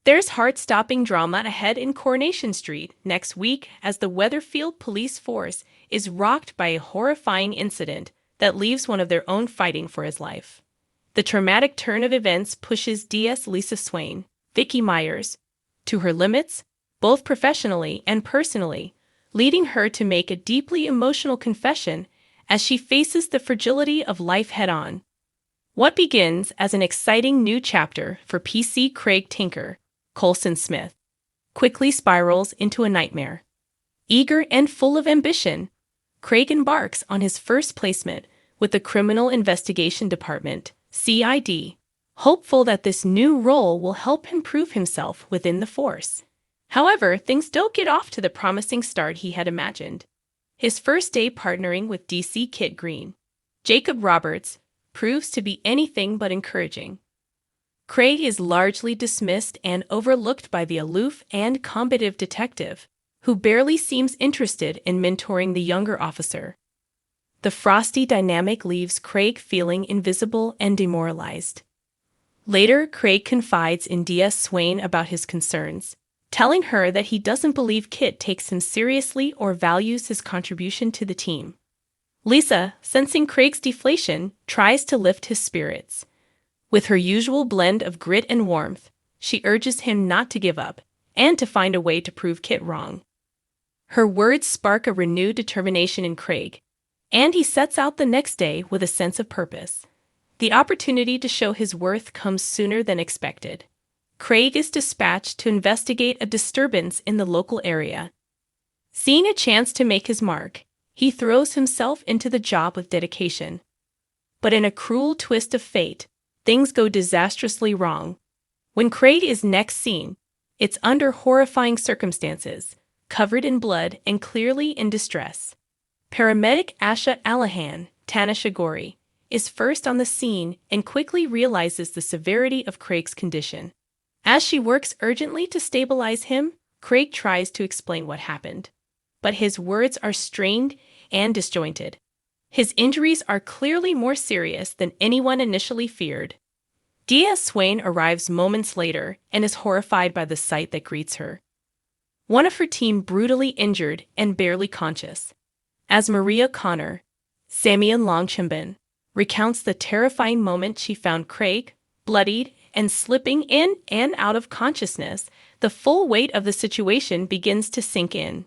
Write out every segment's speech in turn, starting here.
There's heart-stopping drama ahead in Coronation Street next week as the Weatherfield police force is rocked by a horrifying incident that leaves one of their own fighting for his life. The traumatic turn of events pushes DS Lisa Swain, Vicky Myers, to her limits, both professionally and personally, leading her to make a deeply emotional confession as she faces the fragility of life head-on. What begins as an exciting new chapter for PC Craig Tinker, Colson Smith, quickly spirals into a nightmare. Eager and full of ambition, Craig embarks on his first placement with the Criminal Investigation Department, CID, hopeful that this new role will help him prove himself within the force. However, things don't get off to the promising start he had imagined. His first day partnering with DC Kit Green, Jacob Roberts, proves to be anything but encouraging. Craig is largely dismissed and overlooked by the aloof and combative detective, who barely seems interested in mentoring the younger officer. The frosty dynamic leaves Craig feeling invisible and demoralized. Later, Craig confides in DS Swain about his concerns, telling her that he doesn't believe Kit takes him seriously or values his contribution to the team. Lisa, sensing Craig's deflation, tries to lift his spirits. With her usual blend of grit and warmth, she urges him not to give up and to find a way to prove Kit wrong. Her words spark a renewed determination in Craig, and he sets out the next day with a sense of purpose. The opportunity to show his worth comes sooner than expected. Craig is dispatched to investigate a disturbance in the local area. Seeing a chance to make his mark, he throws himself into the job with dedication. But in a cruel twist of fate, things go disastrously wrong. When Craig is next seen, it's under horrifying circumstances, covered in blood and clearly in distress. Paramedic Asha Allahan, Tanisha Gori, is first on the scene and quickly realizes the severity of Craig's condition. As she works urgently to stabilize him, Craig tries to explain what happened. But his words are strained and disjointed. His injuries are clearly more serious than anyone initially feared. DS Swain arrives moments later and is horrified by the sight that greets her. One of her team brutally injured and barely conscious. As Maria Connor, Samian Longchambin, recounts the terrifying moment she found Craig, bloodied and slipping in and out of consciousness, the full weight of the situation begins to sink in.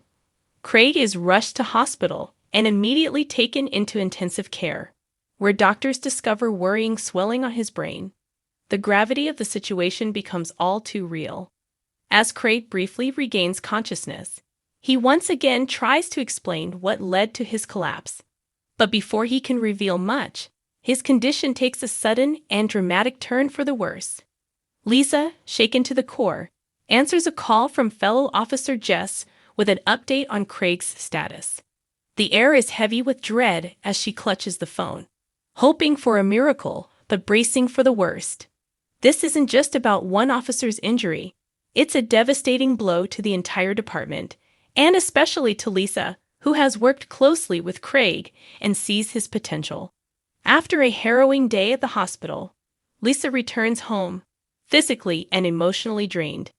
Craig is rushed to hospital and immediately taken into intensive care, where doctors discover worrying swelling on his brain. The gravity of the situation becomes all too real. As Craig briefly regains consciousness, he once again tries to explain what led to his collapse. But before he can reveal much, his condition takes a sudden and dramatic turn for the worse. Lisa, shaken to the core, answers a call from fellow officer Jess with an update on Craig's status. The air is heavy with dread as she clutches the phone, hoping for a miracle but bracing for the worst. This isn't just about one officer's injury. It's a devastating blow to the entire department, and especially to Lisa, who has worked closely with Craig and sees his potential. After a harrowing day at the hospital, Lisa returns home, physically and emotionally drained.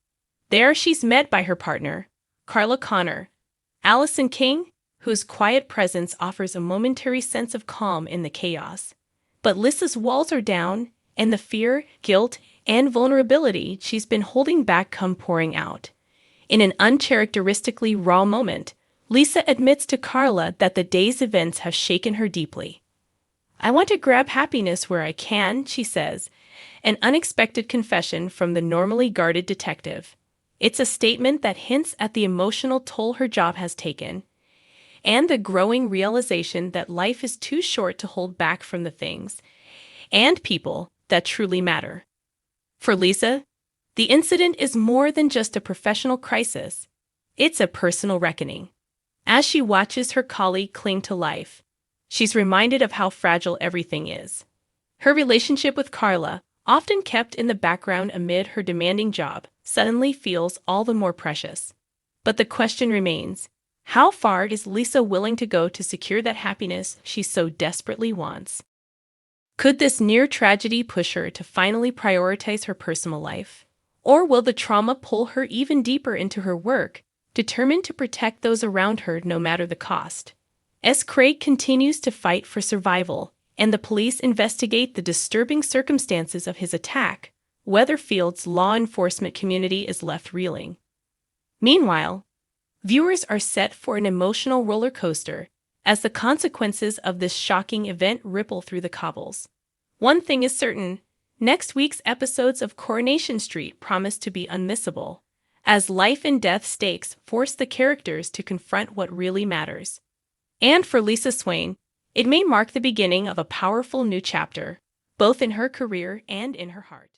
There she's met by her partner, Carla Connor, Allison King, whose quiet presence offers a momentary sense of calm in the chaos. But Lisa's walls are down, and the fear, guilt, and vulnerability she's been holding back come pouring out. In an uncharacteristically raw moment, Lisa admits to Carla that the day's events have shaken her deeply. "I want to grab happiness where I can," she says, an unexpected confession from the normally guarded detective. It's a statement that hints at the emotional toll her job has taken, and the growing realization that life is too short to hold back from the things and people that truly matter. For Lisa, the incident is more than just a professional crisis. It's a personal reckoning. As she watches her colleague cling to life, she's reminded of how fragile everything is. Her relationship with Carla, often kept in the background amid her demanding job, suddenly feels all the more precious. But the question remains, how far is Lisa willing to go to secure that happiness she so desperately wants? Could this near tragedy push her to finally prioritize her personal life? Or will the trauma pull her even deeper into her work, determined to protect those around her no matter the cost? As Craig continues to fight for survival, and the police investigate the disturbing circumstances of his attack, Weatherfield's law enforcement community is left reeling. Meanwhile, viewers are set for an emotional roller coaster as the consequences of this shocking event ripple through the cobbles. One thing is certain, next week's episodes of Coronation Street promise to be unmissable, as life and death stakes force the characters to confront what really matters. And for Lisa Swain, it may mark the beginning of a powerful new chapter, both in her career and in her heart.